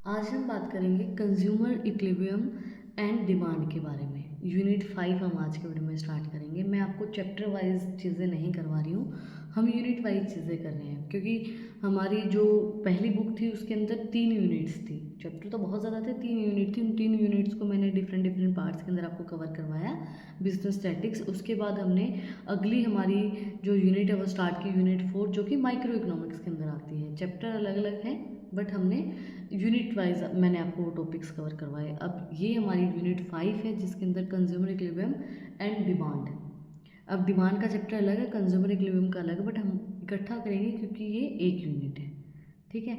आज हम बात करेंगे कंज्यूमर इक्विलिब्रियम एंड डिमांड के बारे में। यूनिट 5 हम आज के वीडियो में स्टार्ट करेंगे। मैं आपको चैप्टर वाइज चीज़ें नहीं करवा रही हूँ, हम यूनिट वाइज चीज़ें कर रहे हैं क्योंकि हमारी जो पहली बुक थी उसके अंदर 3 यूनिट्स थी। चैप्टर तो बहुत ज़्यादा थे, 3 यूनिट थी। उन 3 यूनिट्स को मैंने डिफरेंट पार्ट्स के अंदर आपको कवर करवाया। बिजनेस स्टैटिक्स, उसके बाद हमने अगली हमारी जो यूनिट है वो स्टार्ट की यूनिट 4 जो कि माइक्रो इकोनॉमिक्स के अंदर आती है। चैप्टर अलग अलग हैं बट हमने यूनिट वाइज मैंने आपको वो टॉपिक्स कवर करवाए। अब ये हमारी यूनिट 5 है जिसके अंदर कंज्यूमर इक्विलिब्रियम एंड डिमांड। अब डिमांड का चैप्टर अलग है, कंज्यूमर इक्विलिब्रियम का अलग है, बट हम इकट्ठा करेंगे क्योंकि ये एक यूनिट है। ठीक है,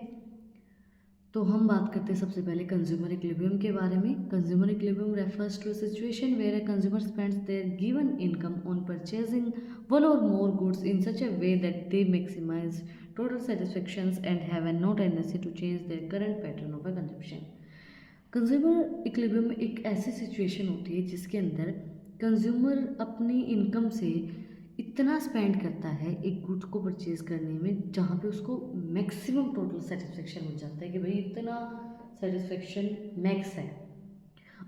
तो हम बात करते हैं सबसे पहले कंज्यूमर इक्विलिब्रियम के बारे में। Consumer equilibrium refers to a situation where a consumer spends their given income on purchasing one or more goods in such a way that they maximize total satisfactions and have no tendency to change their current pattern of a consumption। Consumer equilibrium में एक ऐसी situation होती है जिसके अंदर consumer अपनी income से इतना स्पेंड करता है एक गुड्स को परचेज करने में जहाँ पे उसको मैक्सिमम टोटल सेटिस्फेक्शन मिल जाता है कि भाई इतना सेटिस्फेक्शन मैक्स है।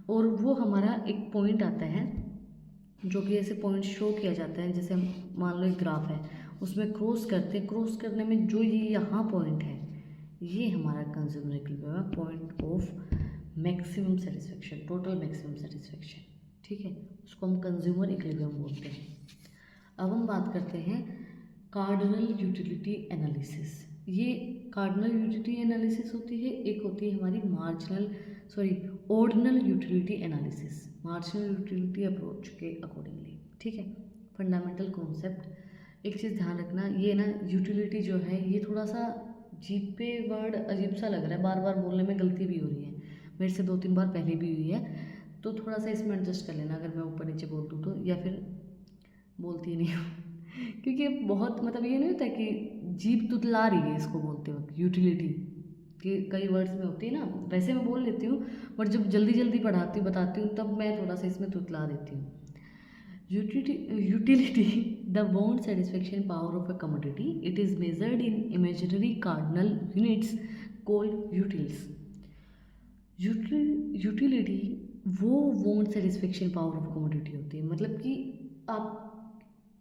और वो हमारा एक पॉइंट आता है जो कि ऐसे पॉइंट शो किया जाता है, जैसे हम मान लो एक ग्राफ है उसमें क्रॉस करते हैं, क्रॉस करने में जो ये यहाँ पॉइंट है ये हमारा कंज्यूमर इक्विलिब्रियम है, point of maximum satisfaction, total maximum satisfaction. ठीक है, उसको हम कंज्यूमर इक्विलिब्रियम बोलते हैं। अब हम बात करते हैं कार्डिनल यूटिलिटी एनालिसिस। ये कार्डिनल यूटिलिटी एनालिसिस होती है, एक होती है हमारी ordinal utility analysis, marginal utility approach के अकॉर्डिंगली। ठीक है, फंडामेंटल कॉन्सेप्ट। एक चीज़ ध्यान रखना, ये ना यूटिलिटी जो है ये थोड़ा सा जीप पे वर्ड अजीब सा लग रहा है, बार बार बोलने में गलती भी हो रही है, मेरे से 2-3 बार पहले भी हुई है, तो थोड़ा सा इसमें एडजस्ट कर लेना अगर मैं ऊपर नीचे बोल दूँ तो, या फिर बोलती ही नहीं हूँ क्योंकि बहुत मतलब ये नहीं होता कि जीप तुतला रही है इसको बोलते वक्त यूटिलिटी कि कई वर्ड्स में होती है ना, वैसे मैं बोल लेती हूँ बट जब जल्दी जल्दी पढ़ाती हूँ बताती हूँ तब मैं थोड़ा सा इसमें तुतला देती हूँ। Utility the want satisfaction power of a commodity, it is measured in imaginary cardinal units called utils. Utility वो want satisfaction power of commodity होती है, मतलब कि आप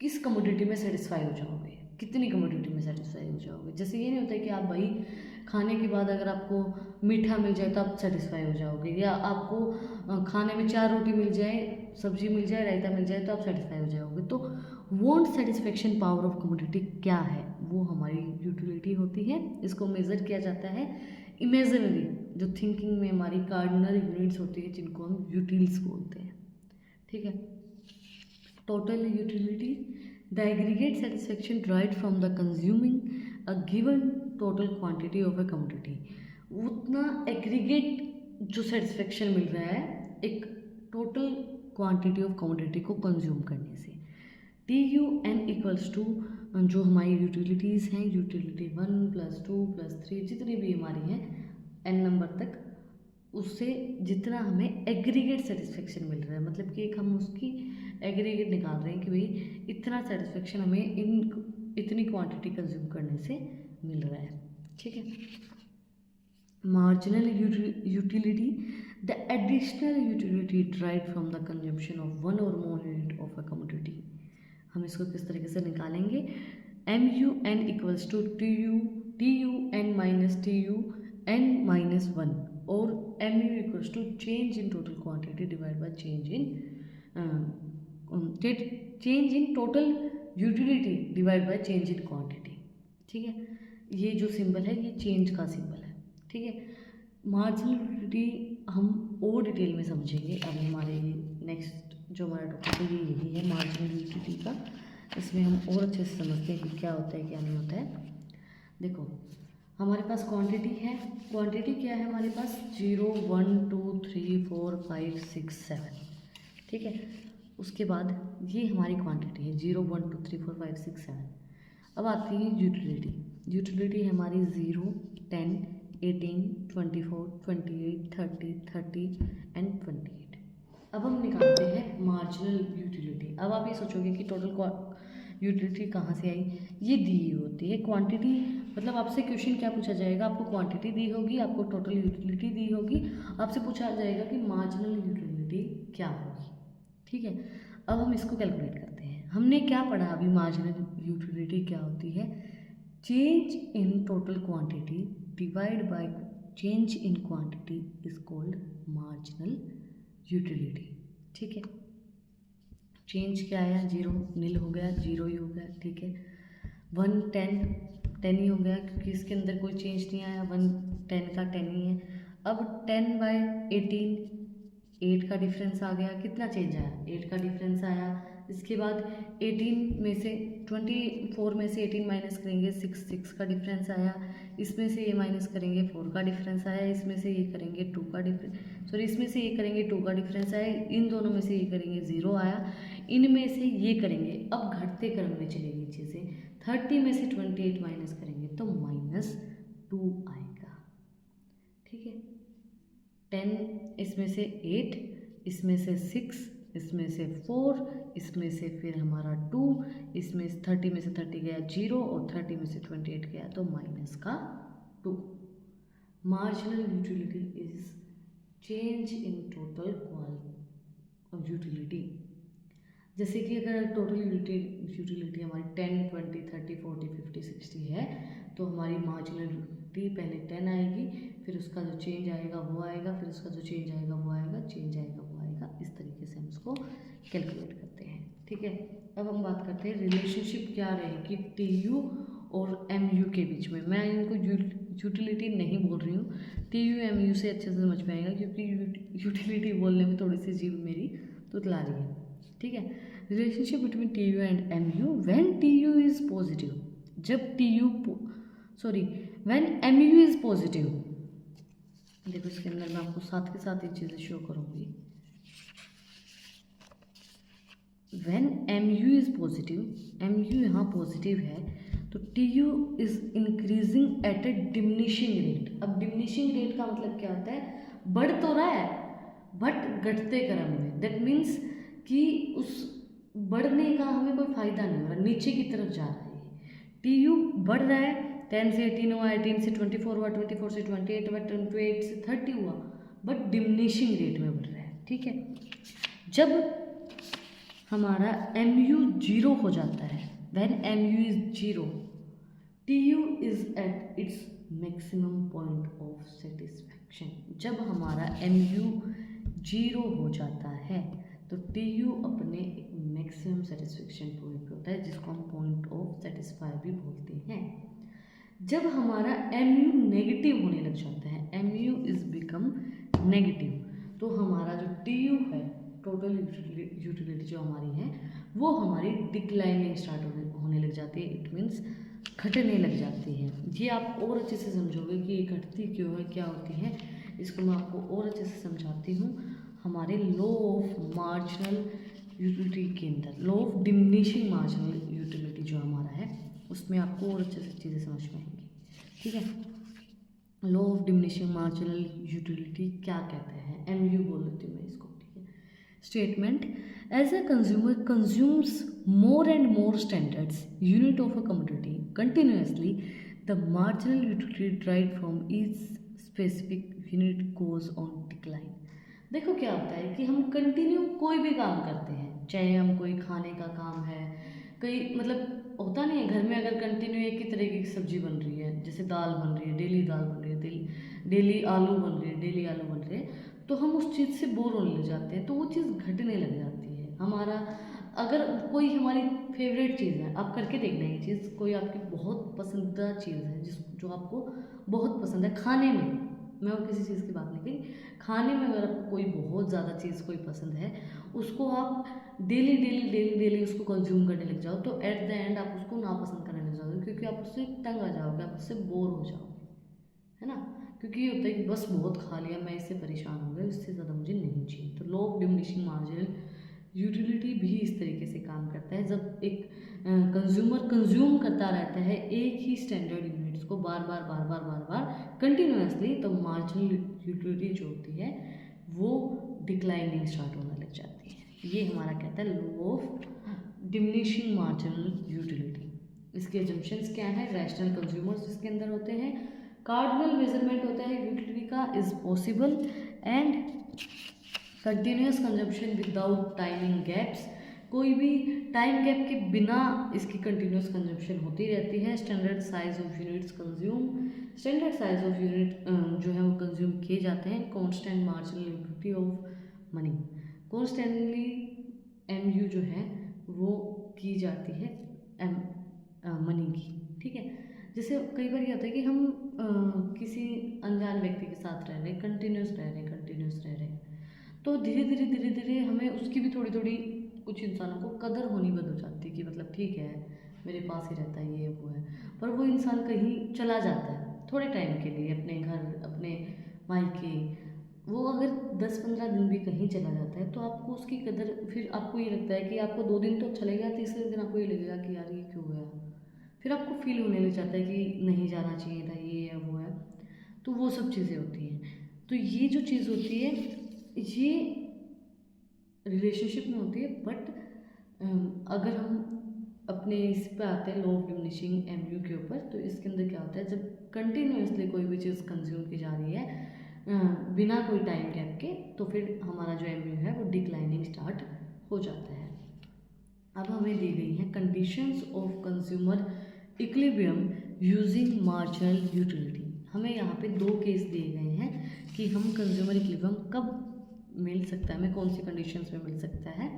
किस कमोडिटी में सेटिस्फाई हो जाओगे, कितनी कमोडिटी में सेटिस्फाई हो जाओगे। जैसे ये नहीं होता है कि आप भाई खाने के बाद अगर आपको मीठा मिल जाए तो आप सेटिस्फाई हो जाओगे, या आपको खाने में 4 रोटी मिल जाए, सब्जी मिल जाए, रायता मिल जाए तो आप सेटिस्फाई हो जाओगे। तो won't satisfaction power of commodity क्या है, वो हमारी यूटिलिटी होती है। इसको मेज़र किया जाता है इमेजिनरी, जो थिंकिंग में हमारी कार्डिनल यूनिट्स होती है जिनको हम यूटिल्स बोलते हैं। ठीक है, total utility the aggregate satisfaction derived from the consuming a given total quantity of a commodity. उतना एग्रीगेट जो सेटिस्फेक्शन मिल रहा है एक टोटल क्वांटिटी ऑफ कमोडिटी को कंज्यूम करने से। T U N equals to जो हमारी यूटिलिटीज़ हैं, यूटिलिटी 1+2+3 जितनी भी हमारी हैं एन नंबर तक, उससे जितना हमें एग्रीगेट सेटिस्फेक्शन मिल रहा है, मतलब कि एक हम उसकी एग्रीगेट निकाल रहे हैं कि भाई इतना सेटिस्फेक्शन हमें इतनी क्वांटिटी कंज्यूम करने से मिल रहा है। ठीक है, marginal utility the additional utility derived from the consumption of one or more unit of a commodity. हम इसको किस तरीके से निकालेंगे, M U N equals to T U N minus T U N minus 1 और M U equals to change in total quantity divide by change in total utility divide by change in quantity. ठीक है, ये जो symbol है ये change का symbol है। ठीक है, मार्जिनल यूटिलिटी हम और डिटेल में समझेंगे। अब हमारे नेक्स्ट जो हमारा टॉपिक है ये यही है मार्जिनल यूटिलिटी का, इसमें हम और अच्छे से समझते हैं कि क्या होता है क्या नहीं होता है। देखो हमारे पास क्वांटिटी है, क्वांटिटी क्या है हमारे पास 0 1 2 3 4 5 6 7। ठीक है, उसके बाद ये हमारी क्वांटिटी है 0 1 2 3 4 5 6 7। अब आती है यूटिलिटी, यूटिलिटी है हमारी 0 10 18 24 28 30 एंड 28। अब हम निकालते हैं मार्जिनल यूटिलिटी। अब आप ये सोचोगे कि टोटल यूटिलिटी कहाँ से आई, ये दी होती है। क्वांटिटी मतलब आपसे क्वेश्चन क्या पूछा जाएगा, आपको क्वांटिटी दी होगी, आपको टोटल यूटिलिटी दी होगी, आपसे पूछा जाएगा कि मार्जिनल यूटिलिटी क्या होगी। ठीक है, अब हम इसको कैलकुलेट करते हैं। हमने क्या पढ़ा अभी, मार्जिनल यूटिलिटी क्या होती है, change in total quantity divide by change in quantity is called marginal utility. ठीक है, चेंज क्या आया, 0 नील हो गया, 0 ही हो गया। ठीक है, 1 10 ही हो गया क्योंकि इसके अंदर कोई चेंज नहीं आया, 1 10 का 10 ही है। अब 10/18 8 का डिफरेंस आ गया, कितना चेंज आया, 8 का डिफरेंस आया। इसके बाद 18 में से 24 में से 18 माइनस करेंगे, 6 का डिफरेंस आया। इसमें से ये माइनस करेंगे, 4 का डिफरेंस आया। इसमें से ये करेंगे 2 का डिफरेंस, सॉरी इसमें से ये करेंगे 2 का डिफरेंस आया। इन दोनों में से ये करेंगे 0 आया। इनमें से ये करेंगे, अब घटते क्रम में चलेगी चीज़ें, 30 में से 28 माइनस करेंगे तो -2 आएगा। ठीक है, 10 इसमें से 8, इसमें से 6, इसमें से 4, इसमें से फिर हमारा 2, इसमें 30 में से 30 गया 0 और 30 में से 28 गया तो -2। Marginal utility is change in total utility. जैसे कि अगर टोटल यूटिलिटी हमारी 10 20 30 40 50 60 है तो हमारी मार्जिनल यूटिलिटी पहले 10 आएगी, फिर उसका जो चेंज आएगा वो आएगा, फिर उसका जो चेंज आएगा वो आएगा, चेंज आएगा वो आएगा। इस तरीके से हम उसको कैलकुलेट करते हैं। ठीक है, अब हम बात करते हैं रिलेशनशिप क्या रहेगी TU और MU के बीच में। मैं इनको यूटिलिटी नहीं बोल रही हूँ, TU MU से अच्छे से समझ पाएगा क्योंकि यूटिलिटी बोलने में थोड़ी सी जीभ मेरी तुतला रही है। ठीक है, relationship between TU and MU when TU is positive, जब व्हेन MU इज पॉजिटिव। देखो इसके अंदर मैं आपको साथ के साथ ये चीज़ें शो करूँगी। When MU is positive, MU यहाँ पॉजिटिव है तो TU is increasing at A diminishing rate. अब डिमिनिशिंग रेट का मतलब क्या होता है, बढ़ तो रहा है बट घटते क्रम में। दैट मीन्स कि उस बढ़ने का हमें कोई फ़ायदा नहीं हो रहा, नीचे की तरफ जा रहा है। TU बढ़ रहा है, 10 से 18 हुआ, 18 से 24 हुआ, 24 से 28 हुआ, 28 से 30 हुआ, बट डिमिनिशिंग रेट में बढ़ रहा है। ठीक है, जब हमारा MU 0 हो जाता है, when MU is 0, TU is at its maximum point of satisfaction. जब हमारा MU 0 हो जाता है तो TU अपने मैक्सिमम सेटिस्फैक्शन पॉइंट पे होता है, जिसको हम पॉइंट ऑफ सेटिस्फाई भी बोलते हैं। जब हमारा MU नेगेटिव होने लग जाता है, MU इज बिकम नेगेटिव, तो हमारा जो TU है, टोटल यूटिलिटी जो हमारी है, वो हमारी डिक्लाइनिंग स्टार्ट होने लग जाती है। इट मीन्स घटने लग जाती है। ये आप और अच्छे से समझोगे कि ये घटती क्यों है, क्या होती है, इसको मैं आपको और अच्छे से समझाती हूँ। हमारे लॉ ऑफ मार्जिनल यूटिलिटी के अंदर, law of diminishing marginal utility जो हमारा है, उसमें आपको और अच्छे से चीज़ें समझ पाएंगी। ठीक है, law of diminishing marginal utility क्या कहते हैं, MU बोल देती हूँ मैं इसको। ठीक है, statement, as a consumer consumes more and more standards unit of a commodity continuously, the marginal utility derived from each specific unit goes on decline। देखो क्या होता है कि हम कंटिन्यू कोई भी काम करते हैं, चाहे हम कोई खाने का काम है, कई मतलब होता नहीं है घर में, अगर कंटिन्यू एक ही तरीके की सब्जी बन रही है, जैसे दाल बन रही है, डेली दाल बन रही है, डेली आलू बन रही है, डेली आलू बन रहे हैं, तो हम उस चीज़ से बोर होने लग जाते हैं, तो वो चीज़ घटने लग जाती है। हमारा अगर कोई हमारी फेवरेट चीज़ है, आप करके देखना ये चीज़, कोई आपकी बहुत पसंदीदा चीज़ है जो आपको बहुत पसंद है खाने में, मैं और किसी चीज़ की बात नहीं करी, खाने में अगर आपको कोई बहुत ज़्यादा चीज़ कोई पसंद है, उसको आप डेली उसको कंज्यूम करने लग जाओ, तो एट द एंड आप उसको नापसंद करने लग जाओगे, क्योंकि आप उससे तंग आ जाओगे, आप उससे बोर हो जाओगे, है ना। क्योंकि ये होता है कि बस बहुत खा लिया, मैं इससे परेशान हो गया, इससे ज़्यादा मुझे नहीं चाहिए। तो law of diminishing marginal utility भी इस तरीके से काम करता है। जब एक कंज्यूमर कंज्यूम करता रहता है एक ही स्टैंडर्ड यूनिट्स को बार बार कंटिन्यूसली, तो मार्जिनल यूटिलिटी जो होती है वो डिक्लाइनिंग स्टार्ट होने लग जाती है। ये हमारा कहता है law of diminishing marginal utility. इसके एजम्पशंस क्या है? रैशनल कंज्यूमर्स इसके अंदर होते हैं, कार्डिनल मेजरमेंट होता है यूटिलिटी का is possible, and continuous consumption without timing gaps, कोई भी टाइम गैप के बिना इसकी कंटिन्यूस कंजम्पशन होती रहती है। Standard size of units consume, standard size of unit जो है वो कंज्यूम किए जाते हैं। Constant marginal utility of money, constantly MU जो है वो की जाती है मनी की, ठीक है। जैसे कई बार ये होता है कि हम किसी अनजान व्यक्ति के साथ रह रहे हैं, कंटिन्यूस रह रहे हैं, तो धीरे धीरे हमें उसकी भी थोड़ी थोड़ी कुछ इंसानों को कदर होनी बंद हो जाती है कि मतलब ठीक है मेरे पास ही रहता है, ये वो है। पर वो इंसान कहीं चला जाता है थोड़े टाइम के लिए अपने घर, अपने मायके, वो अगर 10-15 दिन भी कहीं चला जाता है तो आपको उसकी कदर, फिर आपको ये लगता है कि आपको 2 दिन तो अच्छा लगेगा, तीसरे दिन आपको ये लगेगा कि यार ये क्यों गया, फिर आपको फील होने लग जाता है कि नहीं जाना चाहिए था, ये है वो है। तो वो सब चीज़ें होती हैं। तो ये जो चीज़ होती है ये रिलेशनशिप में होती है, बट अगर हम अपने इस पे आते हैं लॉ ऑफ डिमिनिशिंग एमयू के ऊपर, तो इसके अंदर क्या होता है, जब कंटिन्यूसली कोई भी चीज़ कंज्यूम की जा रही है बिना कोई टाइम गैप के, तो फिर हमारा जो एमयू है वो डिक्लाइनिंग स्टार्ट हो जाता है। अब हमें दी गई हैं conditions of consumer equilibrium using marginal utility. हमें यहाँ पे 2 केस दिए गए हैं कि हम कंज्यूमर इक्विलिब्रियम कब मिल सकता है, हमें कौन सी कंडीशंस में मिल सकता है।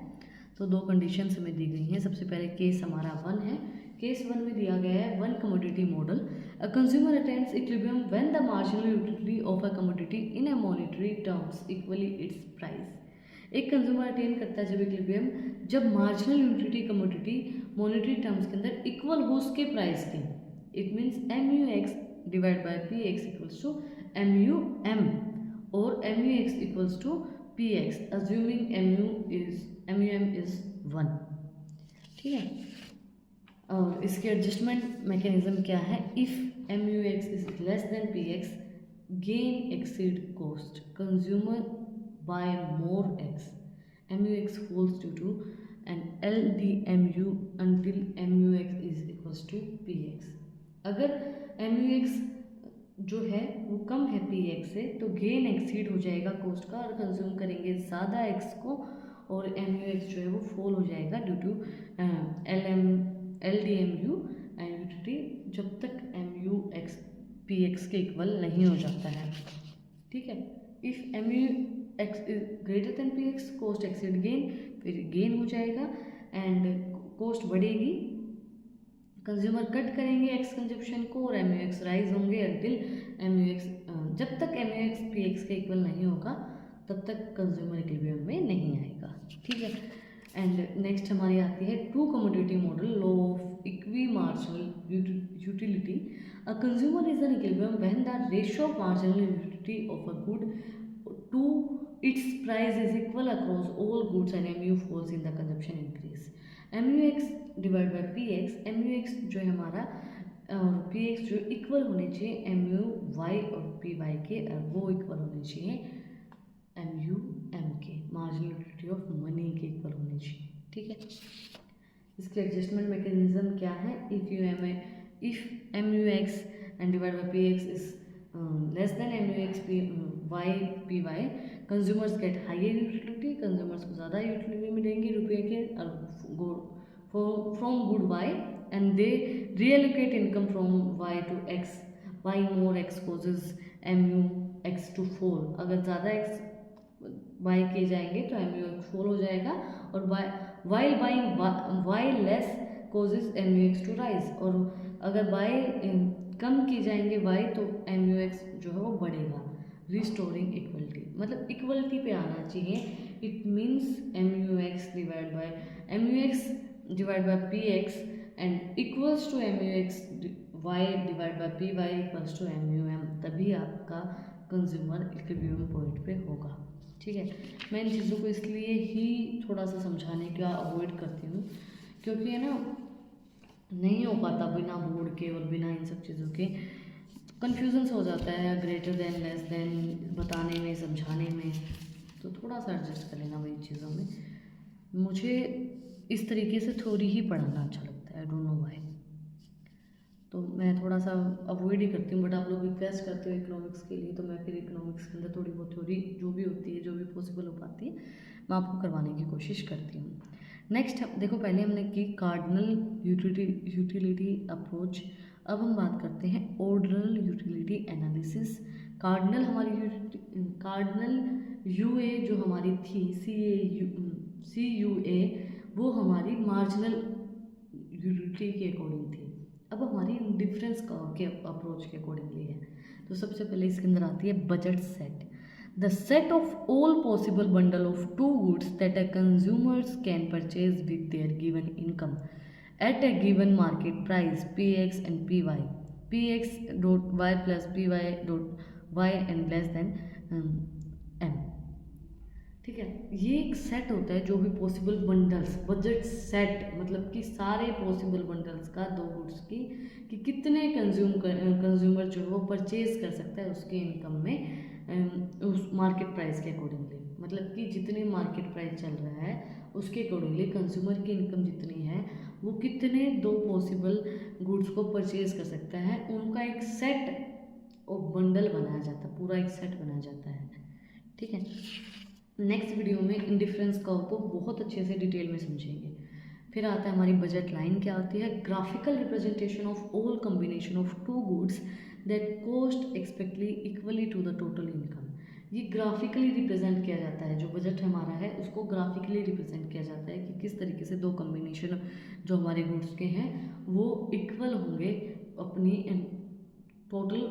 तो 2 कंडीशंस हमें दी गई हैं। सबसे पहले केस हमारा 1 है। केस 1 में दिया गया है one commodity model, a consumer attains equilibrium when the marginal utility of a commodity in a monetary terms equally its price. एक कंज्यूमर अटेन करता है जब इक्विलिब्रियम, जब marginal utility commodity monetary terms के अंदर इक्वल हो उसके प्राइस के। It means M U X divide by P X equals to M U M, और M U X equals to P X, assuming M U M is 1, ठीक है। और इसके एडजस्टमेंट मैकेनिज्म क्या है? If M U X is less than P X, gain exceed cost, consumer buy more X, M U X falls due to and L D M U until M U X is equals to P X. अगर M U X जो है वो कम है P x से, तो gain exceed हो जाएगा cost का और कंज्यूम करेंगे ज़्यादा एक्स को, और एम यू एक्स जो है वो फॉल हो जाएगा due to L D M U and utility, जब तक M U X P X के इक्वल नहीं हो जाता है, ठीक है। If M U X is greater than P X, cost exceed gain, फिर गेन हो जाएगा एंड कॉस्ट बढ़ेगी, कंज्यूमर कट करेंगे एक्स कंजप्शन को, और एम यू एक्स राइज होंगे अंटिल एम यू एक्स, जब तक M U X P X के इक्वल नहीं होगा तब तक कंज्यूमर इक्विलिब्रियम में नहीं आएगा, ठीक है। एंड नेक्स्ट हमारी आती है two commodity model, law of equi marginal utility. A consumer is an equilibrium when the ratio of marginal utility of a good to its price is equal across all goods and M U falls in the consumption increase. M U X divide by P X, M U X जो है हमारा और P x जो equal होने चाहिए M U Y और P Y के, वो इक्वल होने चाहिए एम यू एम के, मार्जिनल यूटिलिटी ऑफ मनी के इक्वल होने चाहिए, ठीक है। इसके एडजस्टमेंट मैकेनिज्म क्या है? If M U X and divide by P X is less than M U X P Y, consumers get higher utility, consumers को ज़्यादा यूटिलिटी मिलेंगी रुपये के from good Y, and they reallocate income from y to x, y more x causes mu x to fall। अगर ज़्यादा x y किए जाएंगे तो mu x fall हो जाएगा, और while buying y less causes mu x to rise, और अगर y कम किए जाएंगे y तो mu x जो है वो बढ़ेगा। रिस्टोरिंग इक्वलिटी, मतलब इक्वलिटी पे आना चाहिए। It means mu x divide by P X and equals to M U X Y divide by P Y equals to M U M, तभी आपका कंज्यूमर इक्विलिब्रियम पॉइंट पे होगा, ठीक है। मैं इन चीज़ों को इसलिए ही थोड़ा सा समझाने का अवॉइड करती हूँ, क्योंकि है ना नहीं हो पाता बिना बोर्ड के और बिना इन सब चीज़ों के, कन्फ्यूजन्स हो जाता है ग्रेटर देन लेस देन बताने में, समझाने में, तो थोड़ा सा एडजस्ट कर लेना वही चीज़ों में। मुझे इस तरीके से थ्योरी ही पढ़ाना अच्छा लगता है, आई डोंट नो व्हाई। तो मैं थोड़ा सा अवॉइड ही करती हूँ, बट आप लोग रिक्वेस्ट करते हो इकोनॉमिक्स के लिए, तो मैं फिर इकोनॉमिक्स के अंदर थोड़ी बहुत थ्योरी जो भी होती है, जो भी पॉसिबल हो पाती है, मैं आपको करवाने की कोशिश करती हूँ। नेक्स्ट देखो, पहले हमने की कार्डिनल यूटिलिटी अप्रोच। अब हम बात करते हैं ऑर्डरल यूटिलिटी एनालिसिस। कार्डिनल यूए जो हमारी थी, CUA, वो हमारी मार्जिनल यूटिलिटी के अकॉर्डिंग थी। अब हमारी डिफरेंस के अप्रोच के अकॉर्डिंगली है। तो सबसे पहले इसके अंदर आती है budget set. The set of all possible bundle of two goods that a consumers can purchase with their given income at a given market price px and py, px dot y plus py dot y and less than m। ठीक है, ये एक set होता है जो भी possible bundles, budget set मतलब कि सारे पॉसिबल बंडल्स का दो गुड्स की कि कितने कंज्यूमर जो है वो परचेज कर सकता है उसके इनकम में, उस मार्केट प्राइस के अकॉर्डिंगली, मतलब कि जितने मार्केट प्राइस चल रहा है उसके अकॉर्डिंगली कंज्यूमर की इनकम जितनी है वो कितने दो पॉसिबल गुड्स को परचेज कर सकता है, उनका एक सेट और बंडल बनाया जाता है, पूरा एक सेट बनाया जाता है। ठीक है, नेक्स्ट वीडियो में इंडिफरेंस कर्व को बहुत अच्छे से डिटेल में समझेंगे। फिर आता है हमारी बजट लाइन, क्या होती है? Graphical representation of all combination of two goods that cost exactly equally to the total income. ये ग्राफिकली रिप्रेजेंट किया जाता है, जो बजट हमारा है उसको ग्राफिकली रिप्रेजेंट किया जाता है कि किस तरीके से दो कॉम्बिनेशन जो हमारे गुड्स के हैं वो इक्वल होंगे अपनी टोटल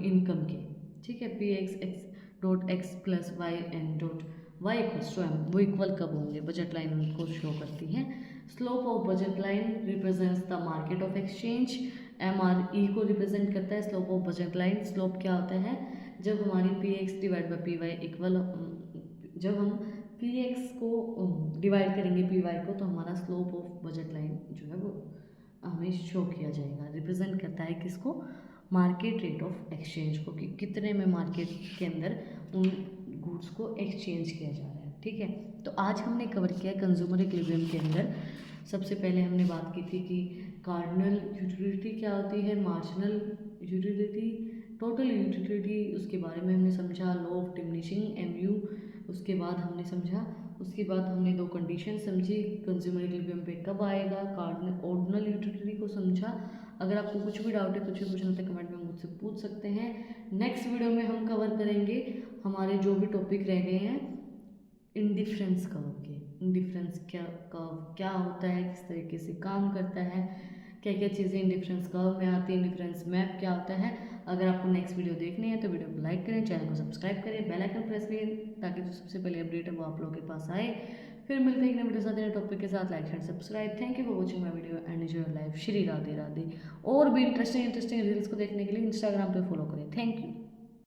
इनकम के। ठीक है, Px plus Y N dot Y equals to M, वो इक्वल कब होंगे? बजट लाइन उनको शो करती है। Slope of budget line represents the market of exchange. MRE को रिप्रेजेंट करता है slope of budget line. Slope क्या होता है? जब हमारी Px divide by Py equal, जब हम Px को डिवाइड करेंगे Py को, तो हमारा स्लोप ऑफ बजट लाइन जो है वो हमें शो किया जाएगा। रिप्रेजेंट करता है किसको? मार्केट रेट ऑफ एक्सचेंज को, कि कितने में मार्केट के अंदर उन गुड्स को एक्सचेंज किया जा रहा है। ठीक है, तो आज हमने कवर किया कंज्यूमर इक्विलिब्रियम के अंदर। सबसे पहले हमने बात की थी कि कार्डिनल यूटिलिटी क्या होती है, मार्जिनल यूटिलिटी, टोटल यूटिलिटी, उसके बारे में हमने समझा, लॉ ऑफ डिमिनिशिंग MU, उसके बाद हमने समझा, उसके बाद हमने दो कंडीशन समझी, कंज्यूमर इक्विलिब्रियम पे कब आएगा, कार्डिनल ऑर्डिनल यूटिलिटी को समझा। अगर आपको कुछ भी डाउट है, कुछ भी क्वेश्चन होता है, कमेंट में मुझसे पूछ सकते हैं। नेक्स्ट वीडियो में हम कवर करेंगे हमारे जो भी टॉपिक रह गए हैं इंडिफरेंस कर्व के। इंडिफरेंस कर्व क्या होता है, किस तरीके से काम करता है, क्या क्या चीज़ें इंडिफरेंस कर्व में आती है, इंडिफरेंस मैप क्या होता है। अगर आपको नेक्स्ट वीडियो देखनी है तो वीडियो को लाइक करें, चैनल को सब्सक्राइब करें, बेल आइकन प्रेस करें, ताकि जो सबसे पहले अपडेट है वो आप लोगों के पास आए। फिर मिलते हैं एक नए वीडियो साथ नए टॉपिक के साथ। Like and subscribe. Thank you for watching my video and enjoy your life. Shri Radhe Radhe. और भी इंटरेस्टिंग रील्स को देखने के लिए इंस्टाग्राम पे फॉलो करें। Thank you.